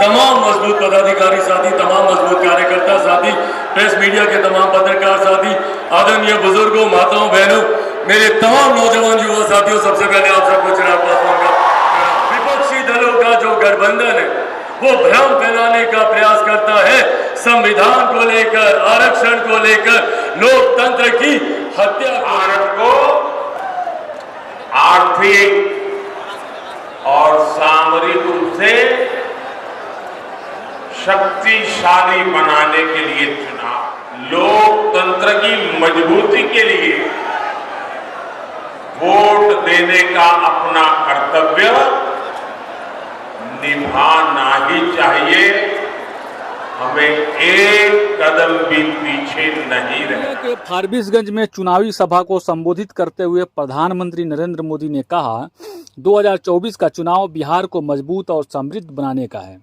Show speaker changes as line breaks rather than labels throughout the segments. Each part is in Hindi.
तमाम मजबूत पदाधिकारी साथी, तमाम मजबूत कार्यकर्ता साथी, प्रेस मीडिया के तमाम पत्रकार साथी, आदरणीय बुजुर्गों, माताओं, बहनों, मेरे तमाम नौजवान युवा साथियों, सबसे पहले आप सबको चिराग पासवान का विपक्षी दलों का जो गठबंधन है वो भ्रम फैलाने का प्रयास करता है। संविधान को लेकर, आरक्षण को लेकर, लोकतंत्र की हत्या,
भारत को आर्थिक और सामरिक रूप से शक्तिशाली बनाने के लिए चुना। लोकतंत्र की मजबूती के लिए वोट देने का अपना कर्तव्य निभाना ही चाहिए। हमें एक कदम भी पीछे नहीं रहना।
के फारबिसगंज में चुनावी सभा को संबोधित करते हुए प्रधानमंत्री नरेंद्र मोदी ने कहा, 2024 का चुनाव बिहार को मजबूत और समृद्ध बनाने का है।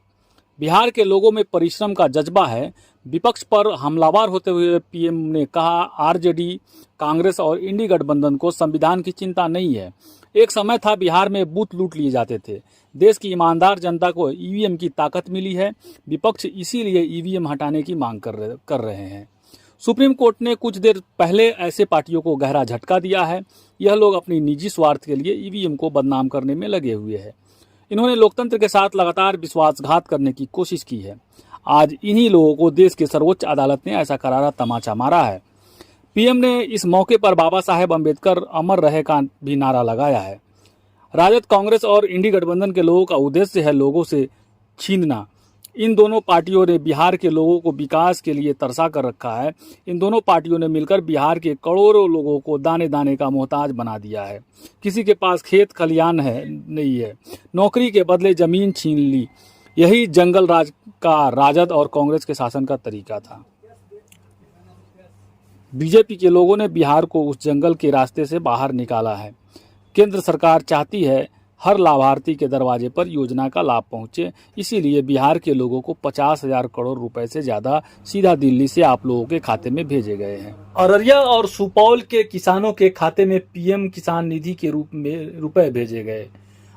बिहार के लोगों में परिश्रम का जज्बा है। विपक्ष पर हमलावर होते हुए पीएम ने कहा, आरजेडी, कांग्रेस और इंडी गठबंधन को संविधान की चिंता नहीं है। एक समय था बिहार में बूथ लूट लिए जाते थे। देश की ईमानदार जनता को ईवीएम की ताकत मिली है। विपक्ष इसीलिए ईवीएम हटाने की मांग कर रहे हैं। सुप्रीम कोर्ट ने कुछ देर पहले ऐसे पार्टियों को गहरा झटका दिया है। यह लोग अपनी निजी स्वार्थ के लिए ईवीएम को बदनाम करने में लगे हुए हैं। इन्होंने लोकतंत्र के साथ लगातार विश्वासघात करने की कोशिश की है। आज इन्हीं लोगों को देश की सर्वोच्च अदालत ने ऐसा करारा तमाचा मारा है। पीएम ने इस मौके पर बाबा साहेब अम्बेडकर अमर रहे का भी नारा लगाया है। राजद, कांग्रेस और इंडी गठबंधन के लोगों का उद्देश्य है लोगों से छीनना। इन दोनों पार्टियों ने बिहार के लोगों को विकास के लिए तरसा कर रखा है। इन दोनों पार्टियों ने मिलकर बिहार के करोड़ों लोगों को दाने दाने का मोहताज बना दिया है। किसी के पास खेत खलियान नहीं है, नौकरी के बदले जमीन छीन ली। यही जंगल राज का राजद और कांग्रेस के शासन का तरीका था। बीजेपी के लोगों ने बिहार को उस जंगल के रास्ते से बाहर निकाला है। केंद्र सरकार चाहती है हर लाभार्थी के दरवाजे पर योजना का लाभ पहुंचे। इसीलिए बिहार के लोगों को 50,000 करोड़ रुपए से ज्यादा सीधा दिल्ली से आप लोगों के खाते में भेजे गए हैं। अररिया और सुपौल के किसानों के खाते में पीएम किसान निधि के रूप में रुपए भेजे गए।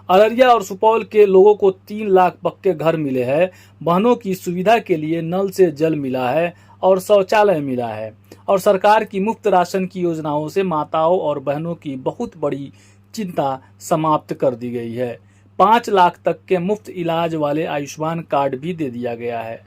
अररिया और सुपौल के लोगों को 3 लाख पक्के घर मिले हैं। बहनों की सुविधा के लिए नल से जल मिला है और शौचालय मिला है। और सरकार की मुफ्त राशन की योजनाओं से माताओं और बहनों की बहुत बड़ी चिंता समाप्त कर दी गई है। 5 लाख तक के मुफ्त इलाज वाले आयुष्मान कार्ड भी दे दिया गया है।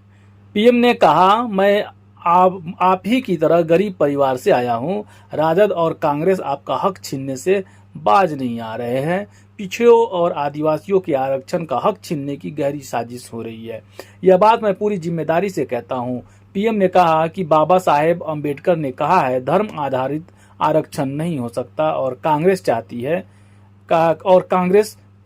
पीएम ने कहा, मैं आप ही की तरह गरीब परिवार से आया हूं। राजद और कांग्रेस आपका हक छीनने से बाज नहीं आ रहे हैं। पिछड़ों और आदिवासियों के आरक्षण का हक छीनने की गहरी साजिश हो रही है। यह बात मैं पूरी जिम्मेदारी से कहता हूं। पीएम ने कहा कि बाबा साहेब अम्बेडकर ने कहा है, धर्म आधारित आरक्षण नहीं हो सकता और कांग्रेस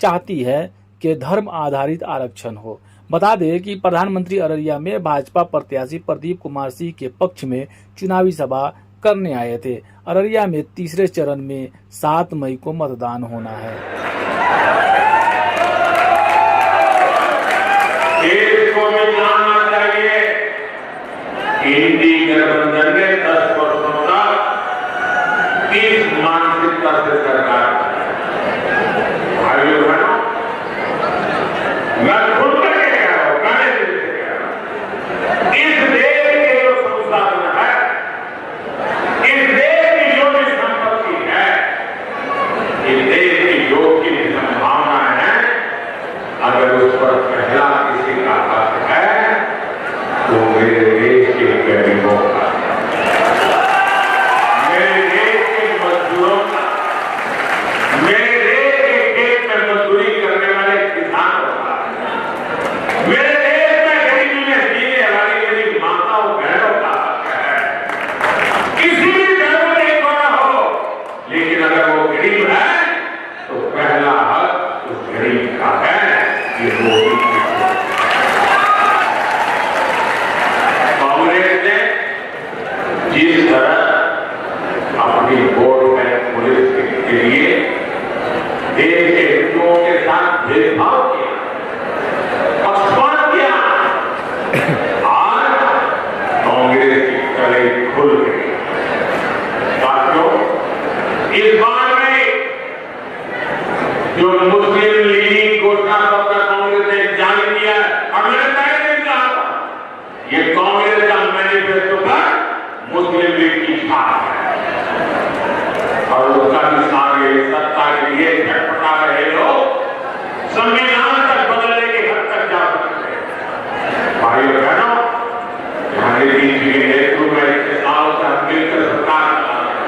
चाहती है कि धर्म आधारित आरक्षण हो। बता दें कि प्रधानमंत्री अररिया में भाजपा प्रत्याशी प्रदीप कुमार सिंह के पक्ष में चुनावी सभा करने आए थे। अररिया में तीसरे चरण में 7 मई को मतदान होना है।
देश को भी जानना चाहिए, इंडी गठबंधन ने 10 वर्षों तक इस मानसिकता से सरकार, भाइयों बहनों, मैं खुद करके कह रहा हूं, गाने से कह रहा हूं, इस देश के जो संसाधन है, इस देश की जो भी संपत्ति है, इस देश की जो की संभावना है, अगर उस पर पहला किसी का हक है तो मेरे देश के गरीब ये कांग्रेस का मैनिफेस्टो पर मुस्लिम लीग की छाप है और उसका भी सारे सत्ता के लिए झटपटा रहे लोग संविधान तक बदलने की हद तक जा सकते हैं। भाइयों बहनों, हमारे बीच के नेतृत्व में इतने सालों से हम मिलकर सरकार चला रहे हैं।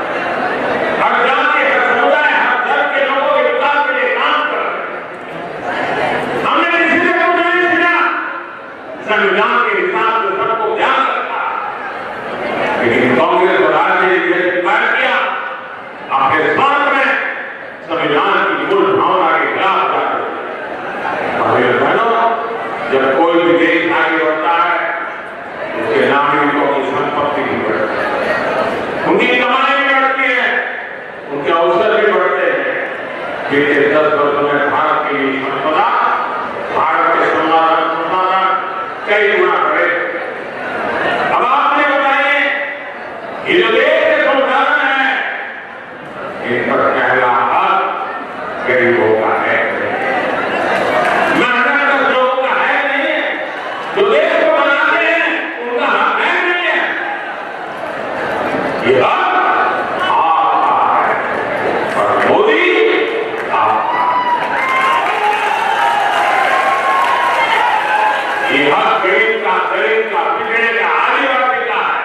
हर जाति, हर समुदाय, हर धर्म के लोगों के विकास के लिए काम कर रहे हैं। हमने किसी से कुछ नहीं सीखा, संविधान के हिसाब से सबको ध्यान रखा, लेकिन कांग्रेस और आरजेडी ने स्वीकार किया अपने स्वार्थ में संविधान की मूल भावना के खिलाफ जाते। भाइयों बहनों, जब कोई भी देश आगे बढ़ता है उसके नागरिकों की संपत्ति भी बढ़ती है, उनकी कमाई भी बढ़ती है, उनके अवसर भी बढ़ते हैं। बीते 10 वर्षों में भारत की संपदा, भारत के संसाधन कई गुना बढ़े। अब आपने बताइए, ये जो देश के संसाधन है इन पर पहला हक गरीबों का है, मेहनत लोगों का है नहीं है, जो देश को बनाते हैं उनका हक है नहीं है। ये हक आपका है और मोदी आपका। ये हक गरीब का, दलित का, पिछड़े का, आदिवासी का है।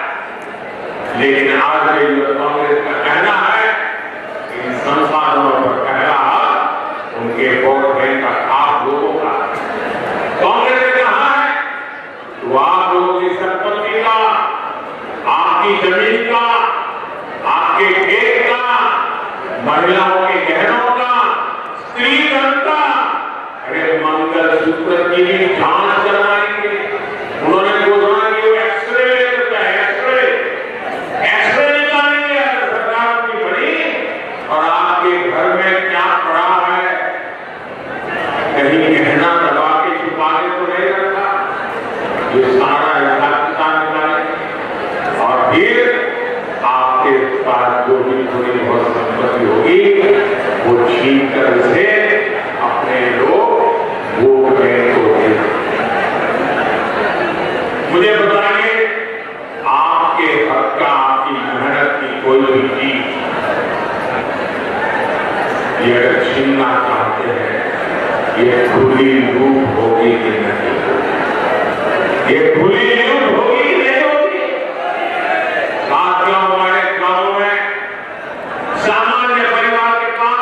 लेकिन आज भी जो कांग्रेस का कहना है इन संसाधनों पर पहला हक उनके वोट बैंक का आप लोगों का। कांग्रेस ने कहा है तो आप लोगों की संपत्ति का, आपकी जमीन का, आपके खेत का, महिलाओं के गहनों का, स्त्री धन का, अरे मंगलसूत्र की भी जांच करवाएंगे। उन्होंने घोषणा की एक्सरे लेकर एक्सरे निकालेंगे अगर सरकार की बड़ी और आपके घर में क्या पड़ा है, कहीं गहना दबा के छुपा के तो नहीं रखा, ये सारा हिसाब किताब निकालेंगे और फिर आपके पास जो भी थोड़ी बहुत संपत्ति होगी वो छीन कर उसे अपने लोग वोट बैंक को दे। मुझे बताइए, आपके हक का, आपकी मेहनत की कोई भी चीज ये अगर छीनना चाहते हैं, ये खुली लूट होगी कि नहीं होगी? ये खुली लूट होगी कि नहीं होगी? साथियों, हमारे गांव में सामान्य परिवार के पास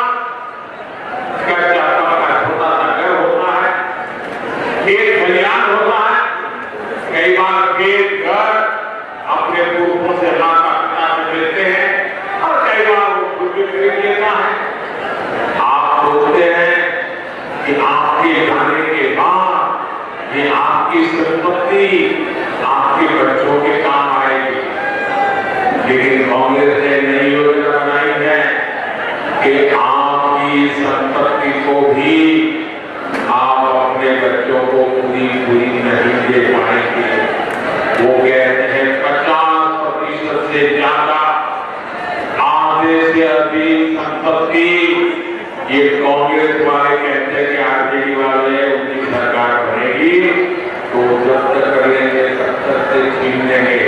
कच्चा पक्का छोटा सा घर होता है, खेत खलिहान होता है, कई बार खेत घर अपने पुरखों से माता पिता से मिलते हैं और कई बार वो खुद भी खरीद लेता है। आप सोचते हैं कि आपके जाने के बाद ये आपकी संपत्ति आपके बच्चों के काम आएगी, लेकिन कांग्रेस ने नई योजना बनाई है कि आपकी संपत्ति को भी आप अपने बच्चों को पूरी नहीं दे पाएंगे। वो कहते हैं 50% से ज्यादा, आधे से अधिक संपत्ति ये कांग्रेस वाले कहते हैं कि आरजेडी वाले उनकी सरकार बनेगी तो जब्त कर लेंगे, 70 से छीन लेंगे।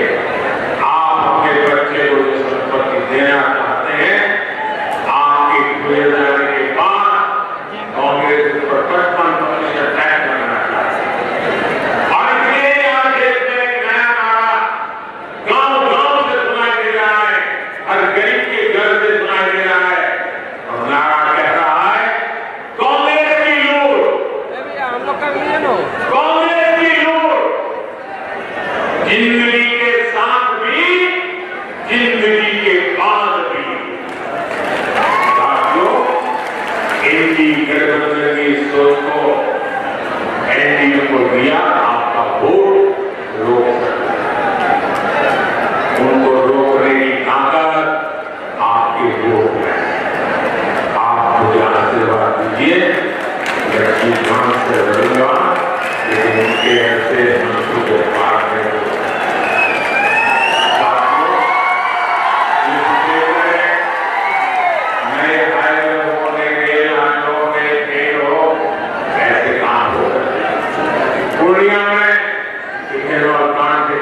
आप अपने बच्चे को जो संपत्ति देना चाहते हैं, आपके खुले जाने के बाद कांग्रेस पर 55% टैक्स लगाना चाहती है। और इसलिए आज देश में एक नया नारा गांव-गांव से सुनाई दे रहा है, हर गरीब के घर से सुनाई दे रहा है और नारा कह रहा है कांग्रेस की लूट, कांग्रेस की लूट, जिंदगी के साथ भी, जिंदगी के बाद भी। साथियों, इनकी गठबंधन की सोच को एनडीए को दिया आपका वोट रोक सकता है। उनको रोकने की ताकत आपके वोट में है। आप मुझे आशीर्वाद दीजिए, मैं जान से लड़ूंगा, लेकिन उनके ऐसे मंशों को पार नहीं हो सकता। नए हाईवे होने के होने ऐसे काम हो सकते। पूर्णिया में पिछले कांड से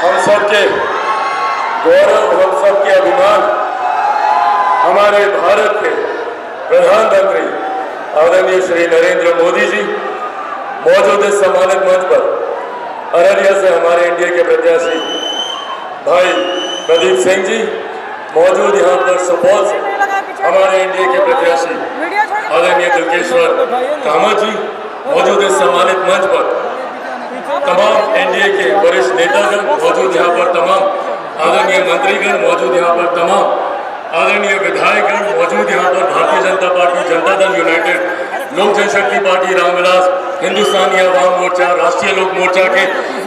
हम सबके गौरव, हम सबके अभिमान, हमारे भारत के प्रधानमंत्री आदरणीय श्री नरेंद्र मोदी जी मौजूद इस सम्मानित मंच पर अररिया से हमारे एनडीए के प्रत्याशी भाई प्रदीप सिंह जी, मौजूद यहाँ पर सुपौल से हमारे एनडीए के प्रत्याशी आदरणीय दुर्गेश्वर कामत जी, मौजूद इस सम्मानित मंच पर तमाम एनडीए के वरिष्ठ नेतागण मौजूद यहाँ पर, तमाम आदरणीय मंत्रीगण मौजूद यहाँ पर, तमाम आदरणीय विधायकगण मौजूद यहाँ पर, भारतीय जनता पार्टी, जनता दल यूनाइटेड, लोक जनशक्ति पार्टी रामविलास, हिंदुस्तानी आवाम मोर्चा, राष्ट्रीय लोक मोर्चा के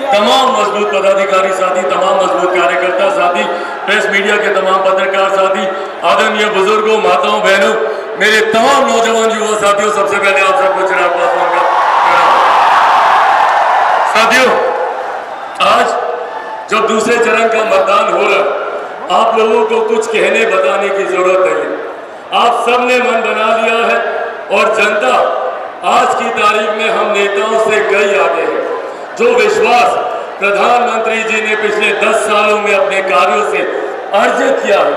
तमाम मजबूत पदाधिकारी साथी, तमाम मजबूत कार्यकर्ता साथी, प्रेस मीडिया के तमाम पत्रकार साथी, आदरणीय बुजुर्गों, माताओं, बहनों, मेरे तमाम नौजवान युवा साथियों, सबसे पहले आप सबको चिराग पासवान का साथियों, आज जब दूसरे चरण का मतदान हो रहा है, आप लोगों को कुछ कहने बताने की जरूरत नहीं है। आप सबने मन बना लिया है और जनता आज की तारीख में हम नेताओं से कई आगे है। जो विश्वास प्रधानमंत्री जी ने पिछले 10 सालों में अपने कार्यों से अर्जित किया है,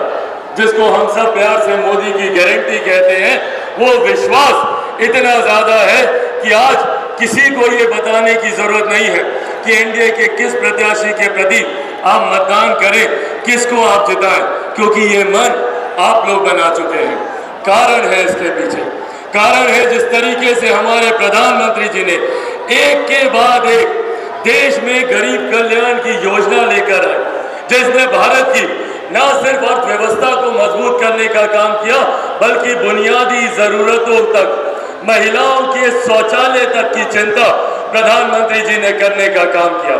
जिसको हम सब प्यार से मोदी की गारंटी कहते हैं, वो विश्वास इतना ज्यादा है कि आज किसी को ये बताने की जरूरत नहीं है कि एनडीए के किस प्रत्याशी के प्रति आप मतदान करें, किसको आप जिताएं, क्योंकि ये मन आप लोग बना चुके हैं। कारण है इसके पीछे, कारण है जिस तरीके से हमारे प्रधानमंत्री जी ने एक के बाद एक देश में गरीब कल्याण की योजना लेकर आए, जिसने भारत की न सिर्फ अर्थव्यवस्था को मजबूत करने का काम किया, बल्कि बुनियादी जरूरतों तक, महिलाओं के शौचालय तक की चिंता प्रधानमंत्री जी ने करने का काम किया।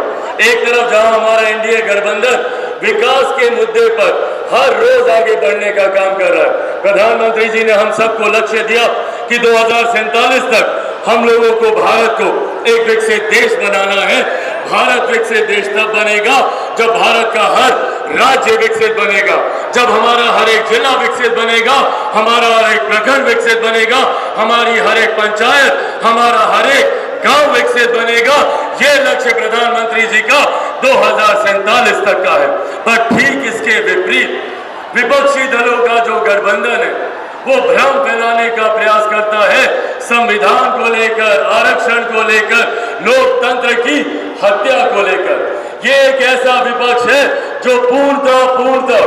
एक तरफ जहां हमारा एनडीए गठबंधन विकास के मुद्दे पर हर रोज आगे बढ़ने का काम कर रहा है, प्रधानमंत्री जी ने हम सबको लक्ष्य दिया कि 2047 तक हम लोगों को भारत को एक विकसित देश बनाना है। भारत विकसित देश तब बनेगा जब भारत का हर राज्य विकसित बनेगा, जब हमारा हर एक जिला विकसित बनेगा, हमारा हर एक प्रखंड विकसित बनेगा, हमारी हर एक पंचायत, हमारा हर एक गांव विकसित बनेगा। ये लक्ष्य प्रधानमंत्री जी का 2047 तक का है। पर ठीक इसके विपरीत विपक्षी दलों का जो गठबंधन है, वो भ्रम फैलाने का प्रयास करता है, संविधान को लेकर, आरक्षण को लेकर, लोकतंत्र की हत्या को लेकर। ये एक ऐसा विपक्ष है जो पूर्णतः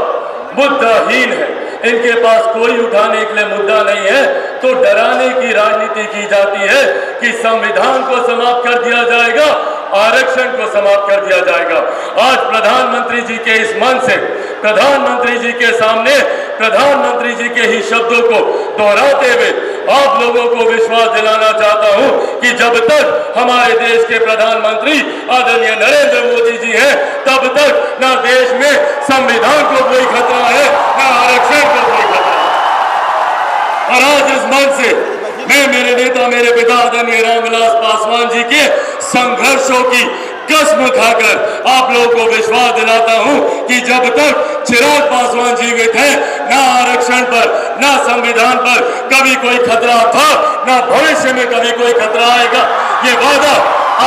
मुद्दाहीन है। इनके पास कोई उठाने के लिए मुद्दा नहीं है, तो डराने की राजनीति की जाती है कि संविधान को समाप्त कर दिया जाएगा, आरक्षण को समाप्त कर दिया जाएगा। आज प्रधानमंत्री जी के इस मन से, प्रधानमंत्री जी के सामने, प्रधानमंत्री जी के ही शब्दों को दोहराते हुए आप लोगों को विश्वास दिलाना चाहता हूं कि जब तक हमारे देश के प्रधानमंत्री आदरणीय नरेंद्र मोदी जी हैं, तब तक ना देश में संविधान को कोई खतरा है, ना आरक्षण को कोई खतरा है। और आज इस मंच से मैं मेरे नेता, मेरे पिता आदरणीय रामविलास पासवान जी के संघर्षों की कसम खाकर आप लोगों को विश्वास दिलाता हूं कि जब तक चिराग पासवान जीवित हैं, ना आरक्षण पर, ना संविधान पर कभी कोई खतरा था, ना भविष्य में कभी कोई खतरा आएगा। ये वादा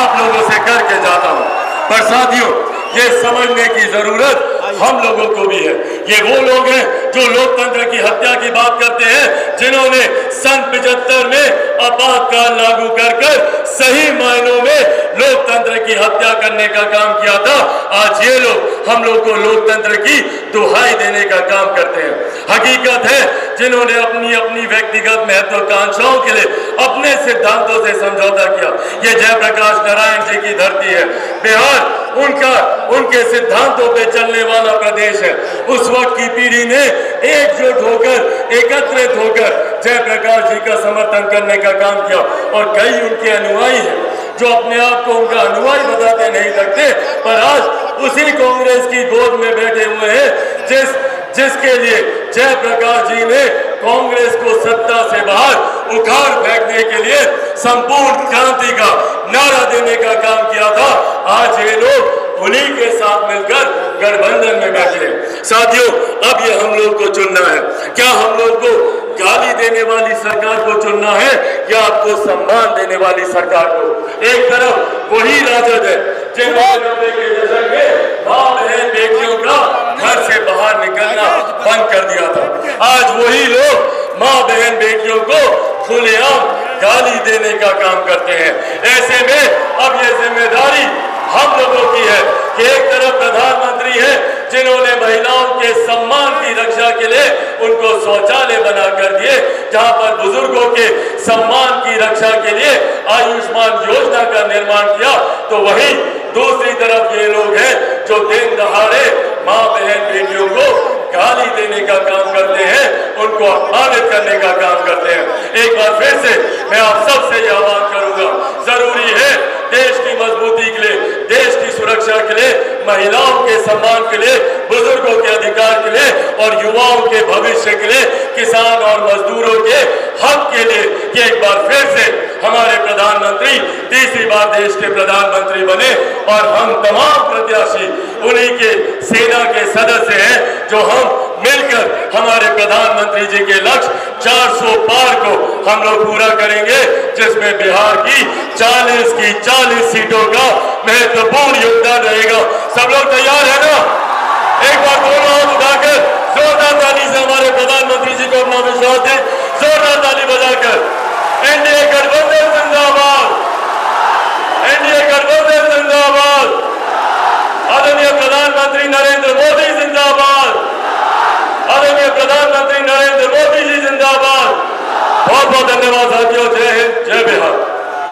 आप लोगों से करके जाता हूं। पर साथियों, ये समझने की जरूरत हम लोगों को भी है। ये वो लोग हैं जो लोकतंत्र की हत्या की बात करते हैं, जिन्होंने सन 75 में आपातकाल लागू कर सही मायनों में लोकतंत्र की हत्या करने का काम किया था। आज ये लोग हम लोग को लोकतंत्र की दुहाई देने का काम करते हैं। हकीकत है, जिन्होंने अपनी अपनी व्यक्तिगत महत्वाकांक्षाओं के लिए अपने सिद्धांतों से समझौता किया, ये जयप्रकाश नारायण जी की धरती है। बिहार उनके सिद्धांतों पे चलने वाला प्रदेश है। उस वक्त की पीढ़ी ने एकजुट होकर, एकत्रित होकर जयप्रकाश जी का समर्थन करने का काम किया। और कई उनके अनुयायी हैं जो अपने आप को उनका अनुयायी बताते नहीं सकते, पर आज उसी कांग्रेस की गोद में बैठे हुए हैं जिसके लिए जयप्रकाश जी ने कांग्रेस को सत्ता से बाहर उखाड़ फेंकने के लिए संपूर्ण क्रांति का नारा देने का काम किया था। आज ये लोग उन्हीं के साथ मिलकर गठबंधन में बैठे हैं। साथियों, अब ये हम लोग को चुनना है। क्या हम लोग को गाली देने वाली सरकार को चुनना है या आपको सम्मान देने वाली सरकार को? एक तरफ वही राजद है जिन्होंने 90 के दशक में बंद कर दिया था। आज वही लोग माँ बहन बेटियों को खुलेआम गाली देने का काम करते हैं। ऐसे में अब ये जिम्मेदारी हम लोगों की है कि एक तरफ प्रधानमंत्री है जिन्होंने महिलाओं के सम्मान की रक्षा के लिए उनको शौचालय बना कर दिए, जहां पर बुजुर्गों के सम्मान की रक्षा के लिए आयुष्मान योजना का निर्माण किया, तो वहीं दूसरी तरफ ये लोग हैं जो दिन दहाड़े माँ बहन बेटियों को गाली देने का काम करते हैं, उनको अपमानित करने का काम करते हैं। एक बार फिर से मैं आप सबसे ये आह्वान करूंगा, जरूरी है देश की मजबूती के लिए, देश की सुरक्षा के लिए, महिलाओं के सम्मान के लिए, बुजुर्गों के अधिकार के लिए और युवाओं के भविष्य के लिए, किसान और मजदूरों के हक के लिए कि एक बार फिर से हमारे प्रधानमंत्री तीसरी बार देश के प्रधानमंत्री बने और हम तमाम प्रत्याशी उन्हीं के सेना के सदस्य हैं जो हम मिलकर हमारे प्रधानमंत्री जी के लक्ष्य 400 पार को हम लोग पूरा करेंगे, जिसमें बिहार की 40 सीटों का महत्वपूर्ण योगदान रहेगा। सब लोग तैयार है ना? एक बार दोनों हाथ उठाकर जोरदार ताली से हमारे प्रधानमंत्री जी को अपना विश्वास दें, जोरदार ताली बजाकर। एनडीए गठबंधन जिंदाबाद, एनडीए गठबंधन जिंदाबाद, आदरणीय प्रधानमंत्री नरेंद्र मोदी जिंदाबाद, आदरणीय प्रधानमंत्री नरेंद्र मोदी जी जिंदाबाद। बहुत बहुत धन्यवाद साथियों। जय हिंद, जय बिहार।